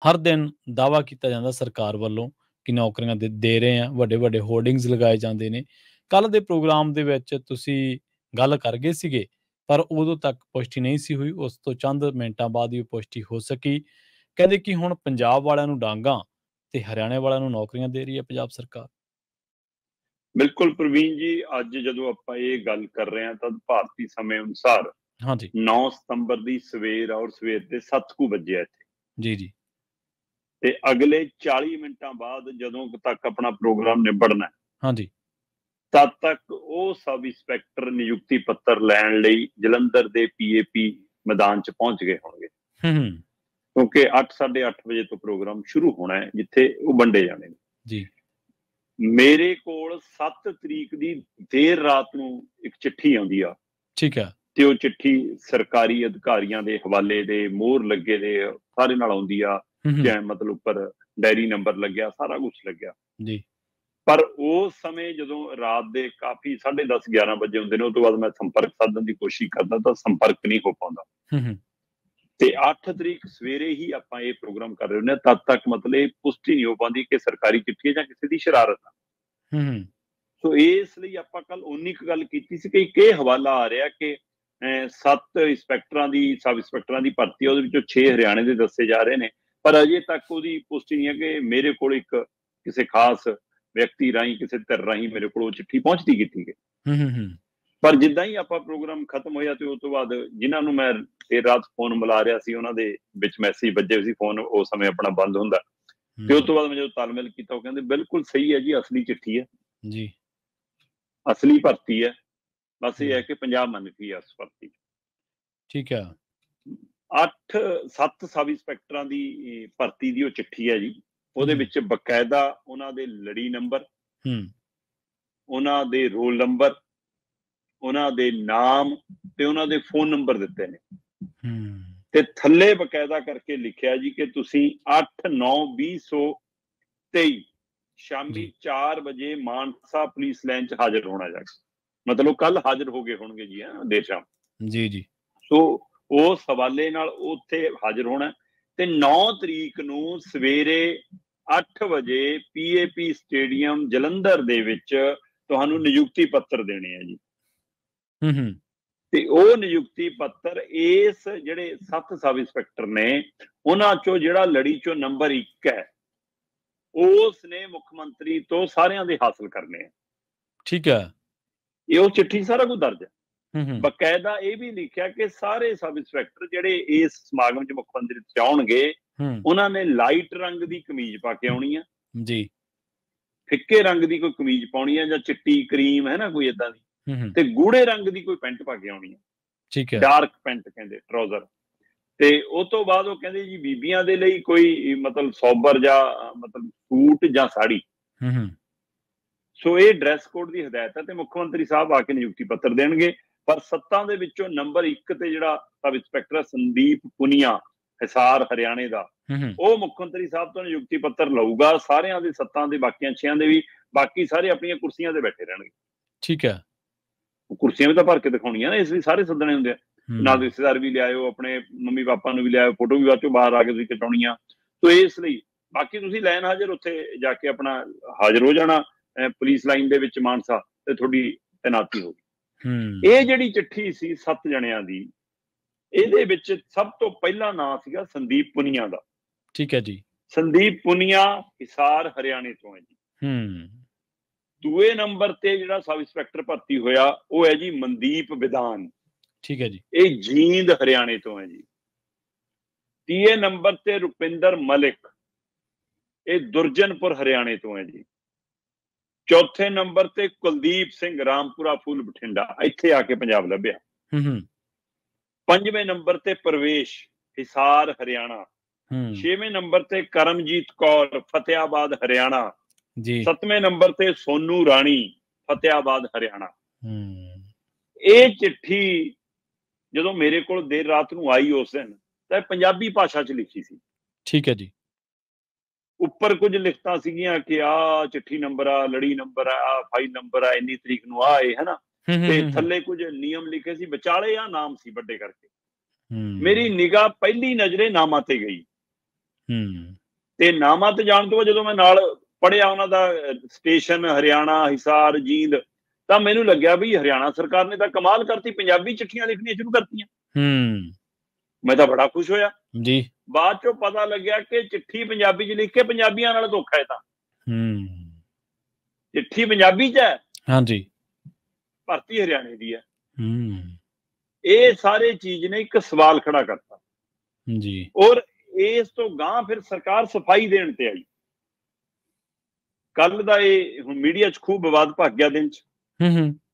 ਹਰ ਦਿਨ ਦਾਅਵਾ ਕੀਤਾ ਜਾਂਦਾ ਸਰਕਾਰ ਵੱਲੋਂ ਕਿ ਨੌਕਰੀਆਂ ਦੇ ਰਹੇ ਆ, ਵੱਡੇ-ਵੱਡੇ ਹੋਰਡਿੰਗਸ ਲਗਾਏ ਜਾਂਦੇ ਨੇ। ਕੱਲ੍ਹ ਦੇ ਪ੍ਰੋਗਰਾਮ ਦੇ ਵਿੱਚ ਤੁਸੀਂ ਗੱਲ ਕਰ ਗਏ ਸੀਗੇ, ਪਰ ਉਦੋਂ ਤੱਕ ਪੁਸ਼ਟੀ ਨਹੀਂ ਸੀ ਹੋਈ। ਉਸ ਤੋਂ ਚੰਦ ਮਿੰਟਾਂ ਬਾਅਦ ਹੀ ਉਹ ਪੁਸ਼ਟੀ ਹੋ ਸਕੀ। ਕਹਿੰਦੇ ਕਿ ਹੁਣ ਪੰਜਾਬ ਵਾਲਿਆਂ ਨੂੰ ਡਾਂਗਾਂ ਤੇ ਹਰਿਆਣੇ ਵਾਲਿਆਂ ਨੂੰ ਨੌਕਰੀਆਂ ਦੇ ਰਹੀ ਹੈ ਪੰਜਾਬ ਸਰਕਾਰ। ਬਿਲਕੁਲ ਪ੍ਰਵੀਨ ਜੀ, ਅੱਜ ਜਦੋਂ ਆਪਾਂ ਇਹ ਗੱਲ ਕਰ ਰਹੇ ਹਾਂ ਤਾਂ ਭਾਰਤੀ ਸਮੇਂ ਅਨੁਸਾਰ ਹਾਂਜੀ 9 ਸਤੰਬਰ ਦੀ ਸਵੇਰ ਔਰ ਸਵੇਰ ਦੇ 7 ਕੁ ਵਜੇ ਆ ਇੱਥੇ, ਜੀ ਜੀ ਤੇ ਅਗਲੇ 40 ਮਿੰਟਾਂ ਬਾਅਦ ਜਦੋਂ ਤੱਕ ਆਪਣਾ ਪ੍ਰੋਗਰਾਮ ਨਿਬੜਨਾ ਹੈ, ਹਾਂਜੀ ਤਦ ਤੱਕ ਉਹ ਸਬ ਇੰਸਪੈਕਟਰ ਨਿਯੁਕਤੀ ਪੱਤਰ ਲੈਣ ਲਈ ਜਲੰਧਰ ਦੇ ਪੀਏਪੀ ਮੈਦਾਨ 'ਚ ਪਹੁੰਚ ਗਏ ਹੋਣਗੇ, ਹੂੰ ਕਿਉਂਕਿ 8 8:30 ਵਜੇ ਤੋਂ ਪ੍ਰੋਗਰਾਮ ਸ਼ੁਰੂ ਹੋਣਾ ਹੈ ਜਿੱਥੇ ਉਹ ਵੰਡੇ ਜਾਣੇ ਨੇ। ਜੀ ਮੇਰੇ ਕੋਲ 7 ਤਰੀਕ ਦੀ ਦੇਰ ਰਾਤ ਨੂੰ ਇੱਕ ਚਿੱਠੀ ਆਉਂਦੀ ਆ, ਠੀਕ ਹੈ ਤੇ ਉਹ ਚਿੱਠੀ ਸਰਕਾਰੀ ਅਧਿਕਾਰੀਆਂ ਦੇ ਹਵਾਲੇ ਦੇ ਮੋਹਰ ਲੱਗੇ ਦੇ ਸਾਰੇ ਨਾਲ ਆਉਂਦੀ ਆ, ਜਿਵੇਂ ਮਤਲਬ ਉੱਪਰ ਡਾਇਰੀ ਨੰਬਰ ਲੱਗਿਆ, ਸਾਰਾ ਕੁਝ ਲੱਗਿਆ। ਜੀ ਪਰ ਉਸ ਸਮੇਂ ਜਦੋਂ ਰਾਤ ਦੇ ਕਾਫੀ 10:30 11 ਵਜੇ ਹੁੰਦੇ ਨੇ, ਉਸ ਤੋਂ ਬਾਅਦ ਮੈਂ ਸੰਪਰਕ ਸਾਧਨ ਦੀ ਕੋਸ਼ਿਸ਼ ਕਰਦਾ ਤਾਂ ਸੰਪਰਕ ਨਹੀਂ ਹੋ ਪਾਉਂਦਾ। ਤੇ 8 ਤਰੀਕ ਸਵੇਰੇ ਹੀ ਆਪਾਂ ਇਹ ਪ੍ਰੋਗਰਾਮ ਕਰ ਰਹੇ ਹੁੰਦੇ ਹਾਂ, ਤਦ ਤੱਕ ਮਤਲਬ ਇਹ ਪੁਸ਼ਟੀ ਨਹੀਂ ਹੋ ਪਾਉਂਦੀ ਕਿ ਸਰਕਾਰੀ ਚਿੱਠੀ ਹੈ ਜਾਂ ਕਿਸੇ ਦੀ ਸ਼ਰਾਰਤ ਆ। ਸੋ ਇਸ ਲਈ ਆਪਾਂ ਕੱਲ ਉਨੀ ਕੁ ਗੱਲ ਕੀਤੀ ਸੀ ਕਿ ਇੱਕ ਇਹ ਹਵਾਲਾ ਆ ਰਿਹਾ ਕਿ 7 ਇੰਸਪੈਕਟਰਾਂ ਦੀ ਸਬ ਇੰਸਪੈਕਟਰਾਂ ਦੀ ਭਰਤੀ ਹੈ, ਉਹਦੇ ਵਿੱਚੋਂ 6 ਹਰਿਆਣੇ ਦੇ ਦੱਸੇ ਜਾ ਰਹੇ ਨੇ, ਪਰ ਅਜੇ ਤੱਕ ਉਹਦੀ ਪੁਸ਼ਟੀ ਨਹੀਂ ਹੈ ਕਿ ਮੇਰੇ ਕੋਲ ਇੱਕ ਕਿਸੇ ਖਾਸ ਵਿਅਕਤੀ ਰਾਹੀਂ, ਕਿਸੇ ਧਿਰ ਰਾਹੀਂ ਮੇਰੇ ਕੋਲ ਉਹ ਚਿੱਠੀ ਪਹੁੰਚਦੀ ਕੀਤੀ ਗਈ। ਪਰ ਜਿੱਦਾਂ ਹੀ ਆਪਾਂ ਪ੍ਰੋਗਰਾਮ ਖਤਮ ਹੋਇਆ ਤੇ ਉਸ ਤੋਂ ਬਾਅਦ ਜਿਨ੍ਹਾਂ ਨੂੰ ਮੈਂ ਦੇਰ ਰਾਤ ਫੋਨ ਮਿਲਾ ਰਿਹਾ ਸੀ, ਉਹਨਾਂ ਦੇ ਵਿੱਚ ਮੈਸੇਜ ਵੱਜੇ ਸੀ, ਫੋਨ ਉਸ ਸਮੇਂ ਆਪਣਾ ਬੰਦ ਹੁੰਦਾ, ਤੇ ਉਸ ਤੋਂ ਬਾਅਦ ਮੈਂ ਜਦੋਂ ਤਾਲਮੇਲ ਕੀਤਾ, ਉਹ ਕਹਿੰਦੇ ਬਿਲਕੁਲ ਸਹੀ ਹੈ ਜੀ, ਅਸਲੀ ਚਿੱਠੀ ਹੈ ਜੀ, ਅਸਲੀ ਭਰਤੀ ਹੈ, ਬਸ ਇਹ ਹੈ ਕਿ ਪੰਜਾਬ ਮੰਨ ਗਈ ਇਸ ਭਰਤੀ। ਠੀਕ ਹੈ। 7 ਸਬ ਇੰਸਪੈਕਟਰਾਂ ਦੀ ਭਰਤੀ ਦੀ ਉਹ ਚਿੱਠੀ ਹੈ ਜੀ। ਉਹਦੇ ਵਿੱਚ ਬਕਾਇਦਾ ਉਹਨਾਂ ਦੇ ਲੜੀ ਨੰਬਰ, ਉਹਨਾਂ ਦੇ ਰੋਲ ਨੰਬਰ, ਉਹਨਾਂ ਦੇ ਨਾਮ ਤੇ ਉਹਨਾਂ ਦੇ ਫੋਨ ਨੰਬਰ ਦਿੱਤੇ ਨੇ, ਤੇ ਥੱਲੇ ਬਕਾਇਦਾ ਕਰਕੇ ਲਿਖਿਆ ਜੀ ਕਿ ਤੁਸੀਂ 8/9/2023 ਸ਼ਾਮੀ 4 ਵਜੇ ਮਾਨਸਾ ਪੁਲਿਸ ਲਾਈਨ 'ਚ ਹਾਜ਼ਰ ਹੋਣਾ ਜਾ ਕੇ, ਮਤਲਬ ਕੱਲ ਹਾਜ਼ਰ ਹੋ ਗਏ ਹੋਣਗੇ ਜੀ, ਦੇਰ ਸ਼ਾਮ ਜੀ ਜੀ। ਸੋ ਉਸ ਹਵਾਲੇ ਨਾਲ ਉੱਥੇ ਹਾਜ਼ਰ ਹੋਣਾ, ਤੇ 9 ਤਰੀਕ ਨੂੰ ਸਵੇਰੇ 8 ਵਜੇ ਪੀਏਪੀ ਸਟੇਡੀਅਮ ਜਲੰਧਰ ਦੇ ਵਿੱਚ ਤੁਹਾਨੂੰ ਨਿਯੁਕਤੀ ਪੱਤਰ ਦੇਣੇ ਆ ਜੀ। ਤੇ ਉਹ ਨਿਯੁਕਤੀ ਪੱਤਰ ਇਸ ਜਿਹੜੇ 7 ਸਬ ਇੰਸਪੈਕਟਰ ਨੇ, ਉਹਨਾਂ ਚੋਂ ਜਿਹੜਾ ਲੜੀ ਚੋਂ ਨੰਬਰ 1 ਹੈ, ਉਸ ਨੇ ਮੁੱਖ ਮੰਤਰੀ ਤੋਂ ਸਾਰਿਆਂ ਦੇ ਹਾਸਲ ਕਰਨੇ ਆ। ਠੀਕ ਹੈ। ਇਹ ਉਹ ਚਿੱਠੀ ਸਾਰਾ ਕੁਝ ਦਰਜ ਹੈ। ਬਕਾਇਦਾ ਇਹ ਵੀ ਲਿਖਿਆ ਕਿ ਸਾਰੇ ਸਬ ਇੰਸਪੈਕਟਰ ਜਿਹੜੇ ਇਸ ਸਮਾਗਮ 'ਚ ਮੁੱਖ ਮੰਤਰੀ ਚ ਆਉਣਗੇ, ਉਹਨਾਂ ਨੇ ਲਾਈਟ ਰੰਗ ਦੀ ਕਮੀਜ਼ ਪਾ ਕੇ ਆਉਣੀ ਆ ਜੀ, ਫਿੱਕੇ ਰੰਗ ਦੀ ਕੋਈ ਕਮੀਜ਼ ਪਾਉਣੀ ਆ, ਜਾਂ ਚਿੱਟੀ ਕਰੀਮ ਹੈ ਨਾ ਕੋਈ ਏਦਾਂ ਦੀ, ਤੇ ਗੂੜੇ ਰੰਗ ਦੀ ਕੋਈ ਪੈਂਟ ਪਾ ਕੇ ਆਉਣੀ ਆ। ਠੀਕ ਹੈ। ਡਾਰਕ ਪੈਂਟ ਕਹਿੰਦੇ, ਟਰਾਊਜ਼ਰ। ਤੇ ਉਸ ਤੋਂ ਬਾਅਦ ਉਹ ਕਹਿੰਦੇ ਜੀ ਬੀਬੀਆਂ ਦੇ ਲਈ ਕੋਈ ਮਤਲਬ ਸੋਬਰ ਜਾਂ ਮਤਲਬ ਸੂਟ ਜਾਂ ਸਾੜੀ। ਸੋ ਇਹ ਡਰੈਸ ਕੋਡ ਦੀ ਹਦਾਇਤ ਹੈ, ਤੇ ਮੁੱਖ ਮੰਤਰੀ ਸਾਹਿਬ ਆ ਕੇ ਨਿਯੁਕਤੀ ਪੱਤਰ ਦੇਣਗੇ। ਪਰ 7 ਦੇ ਵਿੱਚੋਂ ਨੰਬਰ 1 ਤੇ ਜਿਹੜਾ ਸਬ ਇੰਸਪੈਕਟਰ ਸੰਦੀਪ ਪੁਨੀਆ, ਹਿਸਾਰ ਹਰਿਆਣੇ ਦਾ, ਉਹ ਮੁੱਖ ਮੰਤਰੀ ਸਾਹਿਬ ਤੋਂ ਨਿਯੁਕਤੀ ਪੱਤਰ ਲਊਗਾ। ਸਾਰਿਆਂ ਦੇ 7 ਦੇ, ਬਾਕੀਆਂ 6 ਦੇ ਵੀ, ਬਾਕੀ ਸਾਰੇ ਆਪਣੀਆਂ ਕੁਰਸੀਆਂ ਤੇ ਬੈਠੇ ਰਹਿਣਗੇ। ਠੀਕ ਹੈ। ਕੁਰਸੀਆਂ ਵੀ ਤਾਂ ਭਰ ਕੇ ਦਿਖਾਉਣੀਆਂ ਨਾ, ਇਸ ਲਈ ਸਾਰੇ ਸੱਦਣੇ ਹੁੰਦੇ ਆ। ਨਾਲ ਰਿਸ਼ਤੇਦਾਰ ਵੀ ਲਿਆਇਓ, ਆਪਣੇ ਮੰਮੀ ਪਾਪਾ ਨੂੰ ਵੀ ਲਿਆਇਓ, ਫੋਟੋ ਵੀ ਬਾਅਦ ਚੋਂ ਬਾਹਰ ਆ ਕੇ ਤੁਸੀਂ ਕਟਾਉਣੀਆਂ। ਸੋ ਇਸ ਲਈ ਬਾਕੀ ਤੁਸੀਂ ਲਾਈਨ ਹਾਜ਼ਰ ਉੱਥੇ ਜਾ ਕੇ ਆਪਣਾ ਹਾਜ਼ਰ ਹੋ ਜਾਣਾ ਪੁਲਿਸ ਲਾਈਨ ਦੇ ਵਿੱਚ ਮਾਨਸਾ, ਤੇ ਤੁਹਾਡੀ ਤੈਨਾਤੀ ਹੋ ਗਈ। ਇਹ ਜਿਹੜੀ ਚਿੱਠੀ ਸੀ 7 ਜਣਿਆਂ ਦੀ, ਇਹਦੇ ਵਿੱਚ ਸਭ ਤੋਂ ਪਹਿਲਾ ਨਾਂ ਸੀਗਾ ਸੰਦੀਪ ਪੁਨੀਆ ਦਾ। ਠੀਕ ਹੈ ਜੀ। ਸੰਦੀਪ ਪੁਨੀਆ ਹਿਸਾਰ ਹਰਿਆਣੇ ਤੋਂ ਹੈ ਜੀ। ਦੂਏ ਨੰਬਰ ਤੇ ਜਿਹੜਾ ਸਬ ਇੰਸਪੈਕਟਰ ਭਰਤੀ ਹੋਇਆ ਉਹ ਹੈ ਜੀ ਮਨਦੀਪ ਵਿਧਾਨ। ਠੀਕ ਹੈ ਜੀ। ਇਹ ਜੀਂਦ ਹਰਿਆਣੇ ਤੋਂ ਹੈ ਜੀ। ਤੀਏ ਨੰਬਰ ਤੇ ਰੁਪਿੰਦਰ ਮਲਿਕ, ਇਹ ਦੁਰਜਨਪੁਰ ਹਰਿਆਣੇ ਤੋਂ ਹੈ ਜੀ। ਚੌਥੇ ਨੰਬਰ ਤੇ ਕੁਲਦੀਪ ਸਿੰਘ, ਰਾਮਪੁਰਾ ਫੂਲ ਬਠਿੰਡਾ, ਇੱਥੇ ਆ ਕੇ ਪੰਜਾਬ ਲੱਭਿਆ। 5ਵੇਂ ਨੰਬਰ ਤੇ ਪ੍ਰਵੇਸ਼, ਹਿਸਾਰ ਹਰਿਆਣਾ। 6ਵੇਂ ਨੰਬਰ ਤੇ ਕਰਮਜੀਤ ਕੌਰ, ਫਤਿਆਬਾਦ ਹਰਿਆਣਾ ਜੀ। 7ਵੇਂ ਨੰਬਰ ਤੇ ਸੋਨੂ ਰਾਣੀ, ਫਤਿਆਬਾਦ ਹਰਿਆਣਾ। ਇਹ ਚਿੱਠੀ ਜਦੋਂ ਮੇਰੇ ਕੋਲ ਦੇਰ ਰਾਤ ਨੂੰ ਆਈ ਉਸ ਦਿਨ, ਤਾਂ ਪੰਜਾਬੀ ਭਾਸ਼ਾ 'ਚ ਲਿਖੀ ਸੀ। ਠੀਕ ਹੈ ਜੀ। ਉੱਪਰ ਕੁਝ ਲਿਖਤਾਂ ਸੀਗੀਆਂ ਕਿ ਆਹ ਚਿੱਠੀ ਨੰਬਰ ਆ, ਲੜੀ ਨੰਬਰ ਆ, ਫਾਈਲ ਨੰਬਰ ਆ, ਇੰਨੀ ਤਰੀਕ ਨੂੰ ਆ ਇਹ, ਹਨਾ। ਤੇ ਥੱਲੇ ਕੁਝ ਨਿਯਮ ਲਿਖੇ ਸੀ, ਵਿਚਾਲੇ ਆ ਨਾਮ ਸੀ ਵੱਡੇ ਕਰਕੇ। ਮੇਰੀ ਨਿਗਾਹ ਪਹਿਲੀ ਨਜ਼ਰੇ ਨਾਮਾਂ ਤੇ ਗਈ। ਤੇ ਨਾਮਾਂ ਤੇ ਜਾਣ ਤੋਂ ਬਾਅਦ ਜਦੋਂ ਮੈਂ ਨਾਲ ਪੜ੍ਹਿਆ ਉਹਨਾਂ ਦਾ ਸਟੇਸ਼ਨ ਹਰਿਆਣਾ, ਹਿਸਾਰ, ਜੀਂਦ, ਤਾਂ ਮੈਨੂੰ ਲੱਗਿਆ ਵੀ ਹਰਿਆਣਾ ਸਰਕਾਰ ਨੇ ਤਾਂ ਕਮਾਲ ਕਰਤੀ, ਪੰਜਾਬੀ ਚਿੱਠੀਆਂ ਲਿਖਣੀਆਂ ਸ਼ੁਰੂ ਕਰਤੀਆਂ। ਮੈਂ ਤਾਂ ਬੜਾ ਖੁਸ਼ ਹੋਇਆ ਜੀ। ਬਾਅਦ ਚੋਂ ਪਤਾ ਲੱਗਿਆ ਕਿ ਚਿੱਠੀ ਪੰਜਾਬੀ 'ਚ ਲਿਖ ਕੇ ਪੰਜਾਬੀਆਂ ਨਾਲ ਧੋਖਾ ਹੈ। ਤਾਂ ਚਿੱਠੀ ਪੰਜਾਬੀ 'ਚ ਹੈ, ਹਾਂਜੀ, ਭਰਤੀ ਹਰਿਆਣੇ ਦੀ ਹੈ। ਇਹ ਸਾਰੇ ਚੀਜ਼ ਨੇ ਇੱਕ ਸਵਾਲ ਖੜਾ ਕਰਤਾ ਜੀ। ਔਰ ਇਸ ਤੋਂ ਗਾਂ ਫਿਰ ਸਰਕਾਰ ਸਫਾਈ ਦੇਣ ਤੇ ਆਈ। ਕੱਲ ਦਾ ਇਹ ਹੁਣ ਮੀਡੀਆ 'ਚ ਖੂਬ ਵਿਵਾਦ ਭਖ ਗਿਆ ਦਿਨ 'ਚ,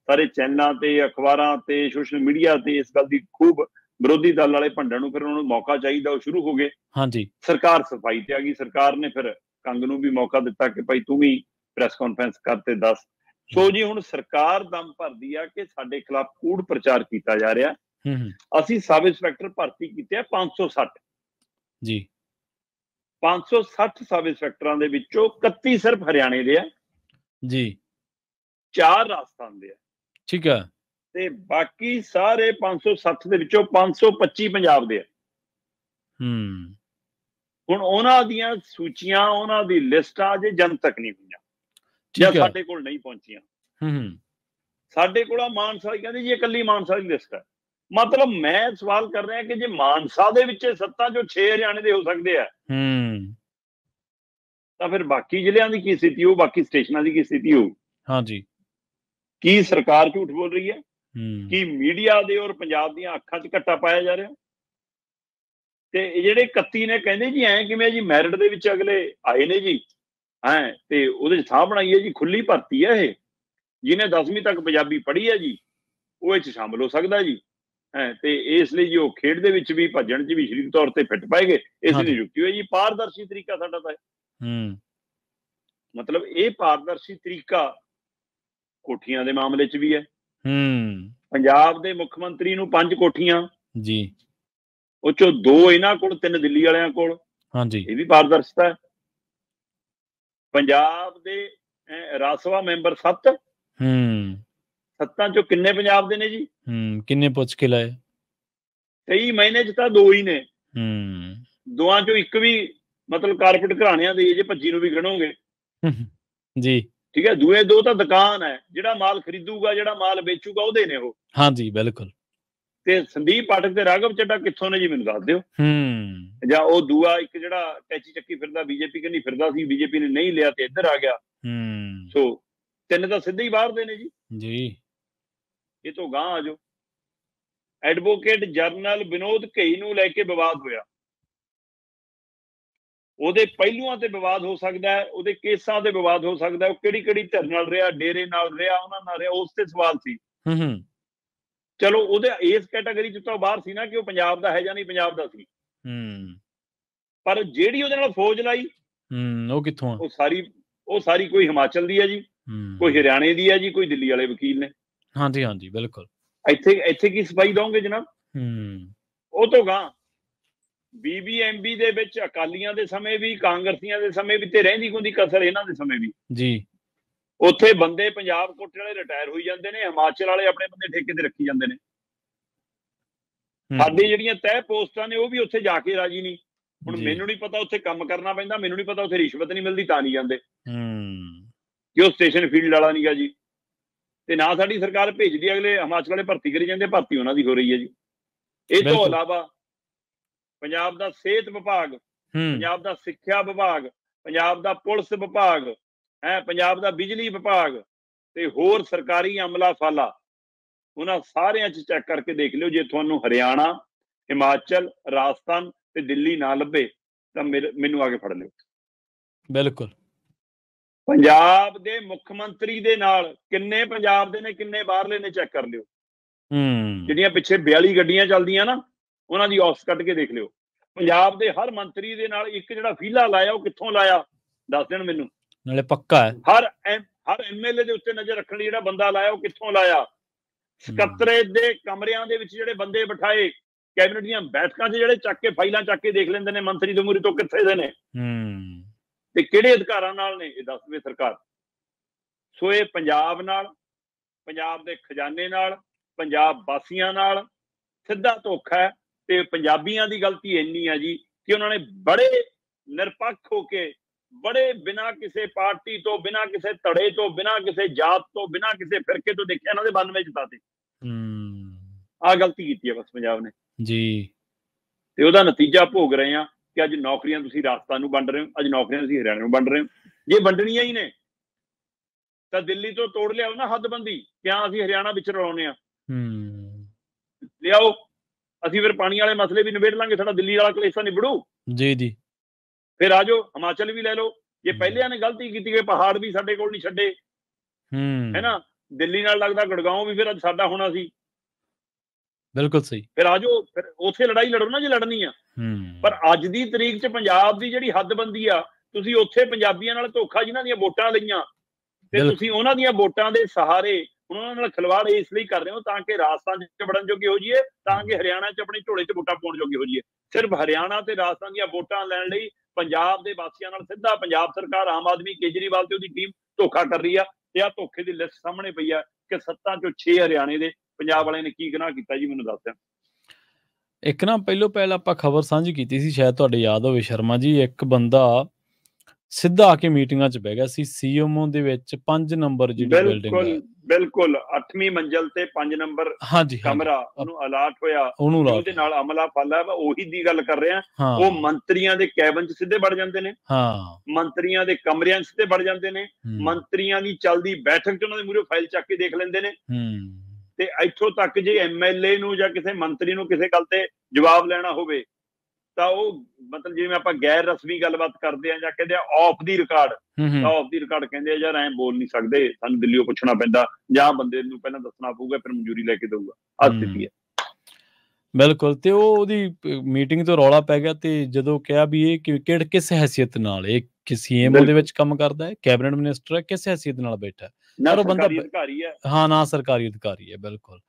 ਸਾਰੇ ਚੈਨਲਾਂ ਤੇ, ਅਖਬਾਰਾਂ ਤੇ, ਸੋਸ਼ਲ ਮੀਡੀਆ ਤੇ ਇਸ ਗੱਲ ਦੀ ਖੂਬ ਵਿਰੋਧੀ ਦਲ ਵਾਲੇ ਭੰਡਣ ਨੂੰ ਫਿਰ ਉਹਨਾਂ ਨੂੰ ਮੌਕਾ ਚਾਹੀਦਾ, ਉਹ ਸ਼ੁਰੂ ਹੋ ਗਏ। ਹਾਂਜੀ, ਸਰਕਾਰ ਸਫਾਈ ਤੇ ਆ ਗਈ। ਸਰਕਾਰ ਨੇ ਫਿਰ ਕੰਗ ਨੂੰ ਵੀ ਮੌਕਾ ਦਿੱਤਾ ਕਿ ਭਾਈ ਤੂੰ ਵੀ ਪ੍ਰੈਸ ਕਾਨਫਰੰਸ ਕਰ ਤੇ ਦੱਸ। ਸੋ ਜੀ ਹੁਣ ਸਰਕਾਰ ਦਮ ਭਰਦੀ ਆ ਕਿ ਸਾਡੇ ਖਿਲਾਫ ਕੂੜ ਪ੍ਰਚਾਰ ਕੀਤਾ ਜਾ ਰਿਹਾ। ਅਸੀਂ ਸਬ ਇੰਸਪੈਕਟਰ ਭਰਤੀ ਕੀਤੇ ਆ 560 ਜੀ। 560 ਸਬ ਇੰਸਪੈਕਟਰਾਂ ਦੇ ਵਿੱਚੋਂ 31 ਸਿਰਫ ਹਰਿਆਣੇ ਦੇ ਆ ਜੀ, 4 ਰਾਜਸਥਾਨ ਦੇ ਆ, ਠੀਕ ਹੈ, ਤੇ ਬਾਕੀ ਸਾਰੇ 560 ਦੇ ਵਿੱਚੋਂ 525 ਪੰਜਾਬ ਦੇ ਆ। ਹੁਣ ਉਹਨਾਂ ਦੀਆਂ ਸੂਚੀਆਂ, ਉਹਨਾਂ ਦੀ ਲਿਸਟਾਂ ਅਜੇ ਜਨਤਕ ਨਹੀਂ ਹੋਈਆਂ ਜਾਂ ਸਾਡੇ ਕੋਲ ਨਹੀਂ ਪਹੁੰਚੀਆਂ। ਸਾਡੇ ਕੋਲ ਮਾਨਸਾ ਵਾਲੀ ਕਹਿੰਦੇ ਜੀ ਇਹ ਇਕੱਲੀ ਮਾਨਸਾ ਦੀ ਲਿਸਟ ਹੈ। ਮਤਲਬ ਮੈਂ ਸਵਾਲ ਕਰ ਰਿਹਾ ਕਿ ਜੇ ਮਾਨਸਾ ਦੇ ਵਿੱਚ 7 ਚੋਂ 6 ਹਰਿਆਣੇ ਦੇ ਹੋ ਸਕਦੇ ਆ, ਤਾਂ ਫਿਰ ਬਾਕੀ ਜ਼ਿਲ੍ਹਿਆਂ ਦੀ ਕੀ ਸਥਿਤੀ ਹੋਊ, ਬਾਕੀ ਸਟੇਸ਼ਨਾਂ ਦੀ ਕੀ ਸਥਿਤੀ ਹੋਊ? ਹਾਂਜੀ, ਕੀ ਸਰਕਾਰ ਝੂਠ ਬੋਲ ਰਹੀ ਹੈ? ਕੀ ਮੀਡੀਆ ਦੇ ਔਰ ਪੰਜਾਬ ਦੀਆਂ ਅੱਖਾਂ 'ਚ ਘੱਟਾ ਪਾਇਆ ਜਾ ਰਿਹਾ? ਤੇ ਜਿਹੜੇ 31 ਨੇ ਕਹਿੰਦੇ ਜੀ ਐਂ ਕਿਵੇਂ ਜੀ, ਮੈਰਿਟ ਦੇ ਵਿੱਚ ਅਗਲੇ ਆਏ ਨੇ ਜੀ, ਤੇ ਉਹਦੇ 'ਚ ਥਾਂ ਬਣਾਈ ਹੈ ਜੀ, ਖੁੱਲੀ ਭਰਤੀ ਹੈ ਇਹ, ਜਿਹਨੇ 10ਵੀਂ ਤੱਕ ਪੰਜਾਬੀ ਪੜ੍ਹੀ ਹੈ ਜੀ ਉਹ ਇਹ 'ਚ ਸ਼ਾਮਲ ਹੋ ਸਕਦਾ ਜੀ। ਤੇ ਇਸ ਲਈ ਜੀ ਉਹ ਖੇਡ ਦੇ ਵਿੱਚ ਵੀ, ਭੱਜਣ 'ਚ ਵੀ ਸਰੀਰਕ ਤੌਰ ਤੇ ਫਿੱਟ ਪਾਏਗੇ, ਇਸ ਲਈ ਨਿਯੁਕਤੀ ਹੋਈ ਜੀ। ਪਾਰਦਰਸ਼ੀ ਤਰੀਕਾ ਸਾਡਾ ਤਾਂ ਮਤਲਬ ਇਹ ਪਾਰਦਰਸ਼ੀ ਤਰੀਕਾ ਕੋਠੀਆਂ ਦੇ ਮਾਮਲੇ 'ਚ ਵੀ ਹੈ। ਪੰਜਾਬ ਦੇ ਮੁੱਖ ਮੰਤਰੀ ਨੂੰ 5 ਕੋਠੀਆਂ ਜੀ, ਉਹ 'ਚੋਂ 2 ਇਹਨਾਂ ਕੋਲ, 3 ਦਿੱਲੀ ਵਾਲਿਆਂ ਕੋਲ। ਹਾਂਜੀ, ਇਹ ਵੀ ਪਾਰਦਰਸ਼ਤਾ ਹੈ। ਪੰਜਾਬ ਦੇ ਰਾਜ ਸਭਾ ਮੈਂਬਰ 7 7 'ਚੋਂ ਕਿੰਨੇ ਪੰਜਾਬ ਦੇ ਨੇ ਜੀ? ਕਿੰਨੇ ਪੁੱਛ ਕੇ ਲਾਏ? 23 ਮਹੀਨੇ 'ਚ ਤਾਂ 2 ਹੀ ਨੇ। 2 'ਚੋਂ 1 ਵੀ ਮਤਲਬ ਕਾਰਪੋਰੇਟ ਘਰਾਣਿਆਂ ਦੇ, ਜੇ ਭੱਜੀ ਨੂੰ ਵੀ ਗਣੋਗੇ ਜੀ, ਠੀਕ ਹੈ। ਦੂਏ 2 ਤਾਂ ਦੁਕਾਨ ਹੈ, ਜਿਹੜਾ ਮਾਲ ਖਰੀਦੂਗਾ, ਜਿਹੜਾ ਮਾਲ ਵੇਚੂਗਾ ਉਹਦੇ ਨੇ ਉਹ। ਹਾਂਜੀ, ਬਿਲਕੁਲ। ਤੇ ਸੰਦੀਪ ਪਾਠਕ ਤੇ ਰਾਘਵ ਚੱਡਾ ਕਿੱਥੋਂ ਨੇ ਜੀ, ਮੈਨੂੰ ਦੱਸ ਦਿਓ। ਜਾਂ ਉਹ ਦੂਆ ਇੱਕ ਜਿਹੜਾ ਟੈਚੀ ਚੱਕੀ ਫਿਰਦਾ, ਬੀਜੇਪੀ ਕੰਨੀ ਫਿਰਦਾ ਸੀ, ਬੀਜੇਪੀ ਨੇ ਨਹੀਂ ਲਿਆ ਤੇ ਇੱਧਰ ਆ ਗਿਆ। ਸੋ 3 ਤਾਂ ਸਿੱਧੇ ਹੀ ਬਾਹਰ ਦੇ ਨੇ ਜੀ। ਇਹ ਤੋਂ ਗਾਂ ਆ ਜਾਓ। ਐਡਵੋਕੇਟ ਜਨਰਲ ਵਿਨੋਦ ਘਈ ਨੂੰ ਲੈ ਕੇ ਵਿਵਾਦ ਹੋਇਆ। ਉਹਦੇ ਪਹਿਲੂਆਂ ਤੇ ਵਿਵਾਦ ਹੋ ਸਕਦਾ ਹੈ, ਉਹਦੇ ਕੇਸਾਂ ਤੇ ਵਿਵਾਦ ਹੋ ਸਕਦਾ ਹੈ, ਉਹ ਕਿਹੜੀ ਧਿਰ ਨਾਲ ਰਿਹਾ, ਡੇਰੇ ਨਾਲ ਰਿਹਾ, ਉਹਨਾਂ ਨਾਲ ਰਿਹਾ, ਉਸ ਤੇ ਸਵਾਲ ਸੀ। ਚਲੋ ਉਹਦੇ ਇਸ ਕੈਟਾਗਰੀ 'ਚ ਤਾਂ ਬਾਹਰ ਸੀ ਨਾ ਕਿ ਉਹ ਪੰਜਾਬ ਦਾ ਹੈ ਜਾਂ ਨਹੀਂ ਪੰਜਾਬ ਦਾ ਸੀ। ਪਰ ਜਿਹੜੀ ਉਹਦੇ ਨਾਲ ਫੌਜ ਲਾਈ ਉਹ ਕਿੱਥੋਂ ਆ? ਉਹ ਸਾਰੀ ਕੋਈ ਹਿਮਾਚਲ ਦੀ ਹੈ ਜੀ, ਕੋਈ ਹਰਿਆਣੇ ਦੀ ਹੈ ਜੀ, ਕੋਈ ਦਿੱਲੀ ਵਾਲੇ ਵਕੀਲ ਨੇ। ਹਾਂਜੀ ਹਾਂਜੀ, ਬਿਲਕੁਲ। ਇੱਥੇ ਕੀ ਸਫਾਈ ਦਓਗੇ ਜਨਾਬ? ਉਹ ਤੋਂ ਗਾਂ BBMB ਦੇ ਵਿੱਚ ਅਕਾਲੀਆਂ ਦੇ ਸਮੇਂ ਵੀ, ਕਾਂਗਰਸੀਆਂ ਦੇ ਸਮੇਂ ਵੀ, ਤੇ ਰਹਿੰਦੀ ਖੁੰਦੀ ਕਸਰ ਇਹਨਾਂ ਦੇ ਸਮੇਂ ਵੀ ਜੀ, ਉੱਥੇ ਬੰਦੇ ਪੰਜਾਬ ਕੋਟੇ ਵਾਲੇ ਰਿਟਾਇਰ ਹੋਈ ਜਾਂਦੇ ਨੇ, ਹਿਮਾਚਲ ਵਾਲੇ ਆਪਣੇ ਬੰਦੇ ਠੇਕੇ ਤੇ ਰੱਖੀ ਜਾਂਦੇ ਨੇ। ਸਾਡੀ ਜਿਹੜੀਆਂ ਤੈਅ ਪੋਸਟਾਂ ਨੇ ਉਹ ਵੀ ਉੱਥੇ ਜਾ ਕੇ ਰਾਜੀ ਨਹੀਂ। ਹੁਣ ਮੈਨੂੰ ਨਹੀਂ ਪਤਾ ਉੱਥੇ ਕੰਮ ਕਰਨਾ ਪੈਂਦਾ, ਮੈਨੂੰ ਨਹੀਂ ਪਤਾ ਉੱਥੇ ਰਿਸ਼ਵਤ ਨਹੀਂ ਮਿਲਦੀ ਤਾਂ ਨਹੀਂ ਜਾਂਦੇ, ਕਿ ਉਹ ਸਟੇਸ਼ਨ ਫੀਲਡ ਵਾਲਾ ਨਹੀਂ ਗਾ ਜੀ। ਤੇ ਨਾ ਸਾਡੀ ਸਰਕਾਰ ਭੇਜਦੀ, ਅਗਲੇ ਹਿਮਾਚਲ ਵਾਲੇ ਭਰਤੀ ਕਰੀ ਜਾਂਦੇ, ਭਰਤੀ ਉਹਨਾਂ ਦੀ ਹੋ ਰਹੀ ਹੈ ਜੀ। ਇਹ ਤੋਂ ਇਲਾਵਾ ਪੰਜਾਬ ਦਾ ਸਿਹਤ ਵਿਭਾਗ, ਪੰਜਾਬ ਦਾ ਸਿੱਖਿਆ ਵਿਭਾਗ, ਪੰਜਾਬ ਦਾ ਪੁਲਿਸ ਵਿਭਾਗ, ਪੰਜਾਬ ਦਾ ਬਿਜਲੀ ਵਿਭਾਗ ਤੇ ਹੋਰ ਸਰਕਾਰੀ ਅਮਲਾ ਫਾਲਾ, ਉਹਨਾਂ ਸਾਰਿਆਂ 'ਚ ਚੈੱਕ ਕਰਕੇ ਦੇਖ ਲਿਓ। ਜੇ ਤੁਹਾਨੂੰ ਹਰਿਆਣਾ, ਹਿਮਾਚਲ, ਰਾਜਸਥਾਨ ਤੇ ਦਿੱਲੀ ਨਾ ਲੱਭੇ ਤਾਂ ਮੈਨੂੰ ਆ ਕੇ ਫੜ ਲਿਓ। ਬਿਲਕੁਲ। ਪੰਜਾਬ ਦੇ ਮੁੱਖ ਮੰਤਰੀ ਦੇ ਨਾਲ ਕਿੰਨੇ ਪੰਜਾਬ ਦੇ ਨੇ, ਕਿੰਨੇ ਬਾਹਰਲੇ ਨੇ, ਚੈੱਕ ਕਰ ਲਿਓ। ਜਿਹੜੀਆਂ ਪਿੱਛੇ 42 ਗੱਡੀਆਂ ਚੱਲਦੀਆਂ ਨਾ, ਉਹਨਾਂ ਦੀ ਔਸਤ ਕੱਢ ਕੇ ਦੇਖ ਲਿਓ। ਪੰਜਾਬ ਦੇ ਹਰ ਮੰਤਰੀ ਦੇ ਨਾਲ ਇੱਕ ਜਿਹੜਾ ਫੀਲਾ ਲਾਇਆ, ਉਹ ਕਿੱਥੋਂ ਲਾਇਆ ਦੱਸ ਦੇਣ ਮੈਨੂੰ। ਨਾਲੇ ਪੱਕਾ ਹੈ। ਹਰ MLA ਦੇ ਉੱਤੇ ਨਜ਼ਰ ਰੱਖਣ ਲਈ ਜਿਹੜਾ ਬੰਦਾ ਲਾਇਆ, ਉਹ ਕਿੱਥੋਂ ਲਾਇਆ। ਸਕੱਤਰੇਤ ਦੇ ਕਮਰਿਆਂ ਦੇ ਵਿੱਚ ਜਿਹੜੇ ਬੰਦੇ ਬਿਠਾਏ, ਕੈਬਨਿਟ ਦੀਆਂ ਬੈਠਕਾਂ 'ਚ ਜਿਹੜੇ ਚੱਕ ਕੇ ਫਾਈਲਾਂ ਚੱਕ ਕੇ ਦੇਖ ਲੈਂਦੇ ਨੇ ਮੰਤਰੀ ਦੇ ਮੂਹਰੇ ਤੋਂ ਕਿੱਥੇ ਦੇ ਨੇ ਤੇ ਕਿਹੜੇ ਅਧਿਕਾਰਾਂ ਨਾਲ ਨੇ, ਇਹ ਦੱਸ ਦੇਵੇ ਸਰਕਾਰ। ਸੋ ਇਹ ਪੰਜਾਬ ਨਾਲ, ਪੰਜਾਬ ਦੇ ਖਜ਼ਾਨੇ ਨਾਲ, ਪੰਜਾਬ ਵਾਸੀਆਂ ਨਾਲ ਸਿੱਧਾ ਧੋਖਾ ਹੈ। ਤੇ ਪੰਜਾਬੀਆਂ ਦੀ ਗਲਤੀ ਇੰਨੀ ਆ ਜੀ ਕਿ ਉਹਨਾਂ ਨੇ ਬੜੇ ਨਿਰਪੱਖ ਹੋ ਕੇ ਬੜੇ ਬਿਨਾਂ ਕਿਸੇ ਪਾਰਟੀ ਤੋਂ, ਬਿਨਾਂ ਕਿਸੇ ਧੜੇ ਤੋਂ, ਬਿਨਾਂ ਕਿਸੇ ਜਾਤ ਤੋਂ, ਬਿਨਾਂ ਕਿਸੇ ਫਿਰਕੇ ਤੋਂ ਦੇਖਿਆ ਇਹਨਾਂ ਦੇ 92 ਜਿਤਾਤੇ। ਆਹ ਗਲਤੀ ਕੀਤੀ ਹੈ ਬਸ ਪੰਜਾਬ ਨੇ ਜੀ, ਤੇ ਉਹਦਾ ਨਤੀਜਾ ਭੋਗ ਰਹੇ ਆ ਕਿ ਅੱਜ ਨੌਕਰੀਆਂ ਤੁਸੀਂ ਰਾਜਸਥਾਨ ਨੂੰ ਵੰਡ ਰਹੇ ਹੋ, ਅੱਜ ਨੌਕਰੀਆਂ ਤੁਸੀਂ ਹਰਿਆਣਾ ਨੂੰ ਵੰਡ ਰਹੇ ਹੋ। ਜੇ ਵੰਡਣੀਆਂ ਹੀ ਨੇ ਤਾਂ ਦਿੱਲੀ ਤੋਂ ਤੋੜ ਲਿਆਓ ਨਾ ਹੱਦਬੰਦੀ, ਕਿਆ ਅਸੀਂ ਹਰਿਆਣਾ ਵਿੱਚ ਰਲਾਉਣੇ ਆ, ਲਿਆਓ, ਅਸੀਂ ਫਿਰ ਪਾਣੀ ਵਾਲੇ ਮਸਲੇ ਵੀ ਨਿਬੇੜ ਲਾਂਗੇ, ਸਾਡਾ ਦਿੱਲੀ ਵਾਲਾ ਕਲੇਸ਼ ਨਿਬੜੂ। ਜੀ ਜੀ, ਫਿਰ ਆ ਜਾਓ ਹਿਮਾਚਲ ਵੀ ਲੈ ਲਓ। ਜੇ ਪਹਿਲਿਆਂ ਨੇ ਗਲਤੀ ਕੀਤੀ ਕਿ ਪਹਾੜ ਵੀ ਸਾਡੇ ਕੋਲ ਨਹੀਂ ਛੱਡੇ, ਹੈ ਨਾ, ਦਿੱਲੀ ਨਾਲ ਲੱਗਦਾ ਗੁੜਗਾਉਂ ਵੀ ਫਿਰ ਅੱਜ ਸਾਡਾ ਹੋਣਾ ਸੀ। ਬਿਲਕੁਲ ਸਹੀ। ਫਿਰ ਆ ਜਾਓ, ਫਿਰ ਉੱਥੇ ਲੜਾਈ ਲੜੋ ਨਾ ਜੇ ਲੜਨੀ ਆ। ਪਰ ਅੱਜ ਦੀ ਤਰੀਕ 'ਚ ਪੰਜਾਬ ਦੀ ਜਿਹੜੀ ਹੱਦਬੰਦੀ ਆ, ਤੁਸੀਂ ਉੱਥੇ ਪੰਜਾਬੀਆਂ ਨਾਲ ਧੋਖਾ, ਜਿਨ੍ਹਾਂ ਦੀਆਂ ਵੋਟਾਂ ਲਈਆਂ ਤੇ ਤੁਸੀਂ ਉਹਨਾਂ ਦੀਆਂ ਵੋਟਾਂ ਦੇ ਸਹਾਰੇ ਉਹਨਾਂ ਨਾਲ ਖਿਲਵਾੜ ਇਸ ਲਈ ਕਰ ਰਹੇ ਹੋ ਤਾਂ ਕਿ ਰਾਜਸਥਾਨ 'ਚ ਵੜਨ ਜੋਗੇ ਹੋ ਜਾਈਏ, ਤਾਂ ਕਿ ਹਰਿਆਣਾ 'ਚ ਆਪਣੇ ਝੋਲੇ 'ਚ ਵੋਟਾਂ ਪਾਉਣ ਜੋਗੇ ਹੋ ਜਾਈਏ। ਸਿਰਫ ਹਰਿਆਣਾ ਤੇ ਰਾਜਸਥਾਨ ਦੀਆਂ ਵੋਟਾਂ ਲੈਣ ਲਈ ਪੰਜਾਬ ਦੇ ਵਾਸੀਆਂ ਨਾਲ ਸਿੱਧਾ ਪੰਜਾਬ ਸਰਕਾਰ, ਆਮ ਆਦਮੀ, ਕੇਜਰੀਵਾਲ ਤੇ ਉਹਦੀ ਟੀਮ ਧੋਖਾ ਕਰ ਰਹੀ ਆ। ਤੇ ਆਹ ਧੋਖੇ ਦੀ ਲਿਸਟ ਸਾਹਮਣੇ ਪਈ ਆ ਕਿ 7 ਚੋਂ 6 ਹਰਿਆਣੇ ਦੇ। ਪੰਜਾਬ ਵਾਲਿਆਂ ਨੇ ਕੀ ਗੁਨਾਹ ਕੀਤਾ ਜੀ, ਮੈਨੂੰ ਦੱਸਿਆ। ਇੱਕ ਨਾ ਪਹਿਲਾਂ ਆਪਾਂ ਖਬਰ ਸਾਂਝੀ ਕੀਤੀ ਸੀ, ਸ਼ਾਇਦ ਤੁਹਾਡੇ ਯਾਦ ਹੋਵੇ ਸ਼ਰਮਾ ਜੀ, ਇੱਕ ਬੰਦਾ ਸਿੱਧਾ ਆ ਕੇ ਮੀਟਿੰਗਾਂ 'ਚ ਬਹਿ ਗਿਆ ਸੀ। ਸੀਐਮਓ ਦੇ ਵਿੱਚ 5 ਨੰਬਰ ਜਿਹੜੀ ਬਿਲਡਿੰਗ ਹੈ, ਬਿਲਕੁਲ 8ਵੀਂ ਮੰਜ਼ਲ ਤੇ 5 ਨੰਬਰ ਕਮਰਾ ਉਹਨੂੰ ਅਲਾਟ ਹੋਇਆ, ਉਹਦੇ ਨਾਲ ਅਮਲਾ ਪਾਲਾ। ਉਹੀ ਦੀ ਗੱਲ ਕਰ ਰਿਹਾ। ਉਹ ਮੰਤਰੀਆਂ ਦੇ ਕੈਬਨ 'ਚ ਸਿੱਧੇ ਵੜ ਜਾਂਦੇ ਨੇ, ਮੰਤਰੀਆਂ ਦੇ ਕਮਰਿਆਂ 'ਚ ਸਿੱਧੇ ਵੜ ਜਾਂਦੇ ਨੇ, ਮੰਤਰੀਆਂ ਦੀ ਚੱਲਦੀ ਬੈਠਕ 'ਚ ਉਹਨਾਂ ਦੇ ਮੂਹਰੇ ਫਾਈਲ ਚੱਕ ਕੇ ਦੇਖ ਲੈਂਦੇ ਨੇ। ਤੇ ਇੱਥੋਂ ਤੱਕ ਜੇ ਐਮਐਲਏ ਨੂੰ ਜਾਂ ਕਿਸੇ ਮੰਤਰੀ ਨੂੰ ਕਿਸੇ ਗੱਲ ਤੇ ਜਵਾਬ ਲੈਣਾ ਹੋਵੇ ਤਾਂ ਉਹ ਮਤਲਬ ਜਿਵੇਂ ਆਪਾਂ ਗੈਰ ਰਸਮੀ ਗੱਲਬਾਤ ਕਰਦੇ ਆ ਜਾਂ ਕਹਿੰਦੇ ਆ of the record, of the record ਕਹਿੰਦੇ ਆ ਯਾਰ ਐਂ ਬੋਲ ਨਹੀਂ ਸਕਦੇ, ਸਾਨੂੰ ਦਿੱਲੀੋਂ ਪੁੱਛਣਾ ਪੈਂਦਾ ਜਾਂ ਬੰਦੇ ਨੂੰ ਪਹਿਲਾਂ ਦੱਸਣਾ ਪਊਗਾ, ਫਿਰ ਮਨਜ਼ੂਰੀ ਲੈ ਕੇ ਦਊਗਾ। ਆਹ ਸਥਿਤੀ ਹੈ। ਬਿਲਕੁਲ। ਤੇ ਉਹਦੀ ਮੀਟਿੰਗ ਤੋਂ ਰੌਲਾ ਪੈ ਗਿਆ ਤੇ ਜਦੋਂ ਕਿਹਾ ਵੀ ਇਹ ਕਿਹੜ ਕਿਸ ਹੈਸੀਅਤ ਨਾਲ ਇਹ ਸੀਐਮਓ ਦੇ ਵਿੱਚ ਕੰਮ ਕਰਦਾ ਹੈ, ਕੈਬਨਿਟ ਮਿਨਿਸਟਰ ਹੈ, ਕਿਸ ਹੈਸੀਅਤ ਨਾਲ ਬੈਠਾ, ਪਰ ਉਹ ਬੰਦਾ ਅਧਿਕਾਰੀ ਹੈ, ਨਾ ਸਰਕਾਰੀ ਅਧਿਕਾਰੀ ਹੈ। ਬਿਲਕੁਲ।